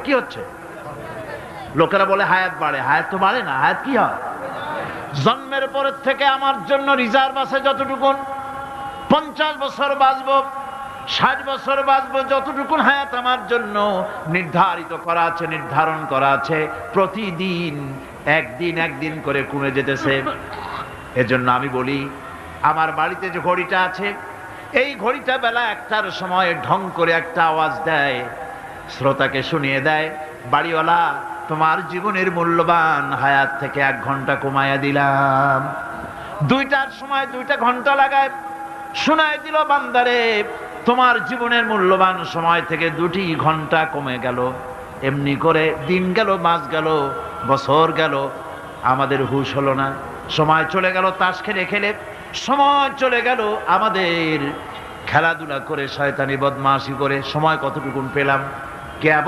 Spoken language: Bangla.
কি হচ্ছে? লোকেরা বলে হায়াত বাড়ে, হায়াত তো বাড়ে না। হায়াত কি হয়? জন্মের পরের থেকে আমার জন্য রিজার্ভ আছে যতটুকু, 50 বছর বাঁচবো, 60 বছর বাঁচবো, যতটুকু হায়াত আমার জন্য নির্ধারিত করা আছে, নির্ধারণ করা আছে, প্রতিদিন একদিন একদিন করে কমে যেতেছে। এজন্য আমি বলি, আমার বাড়িতে যে ঘড়িটা আছে, এই ঘড়িটা বেলা 1টার সময় ঢং করে একটা আওয়াজ দেয়, শ্রোতাকে শুনিয়ে দেয়, বাড়িওয়ালা তোমার জীবনের মূল্যবান হায়াত থেকে 1 ঘন্টা কমায়া দিলাম। 2টার সময় 2টা ঘন্টা লাগায় শোনায় দিল, বান্দারে তোমার জীবনের মূল্যবান সময় থেকে 2টি ঘন্টা কমে গেল। এমনি করে দিন গেল, মাস গেল, বছর গেল, আমাদের হুঁশ হলো না। সময় চলে গেল তাস খেলে খেলে, সময় চলে গেল আমাদের খেলাধুলা করে, শয়তানি বদমাশি করে। সময় কতটুকুন পেলাম? কে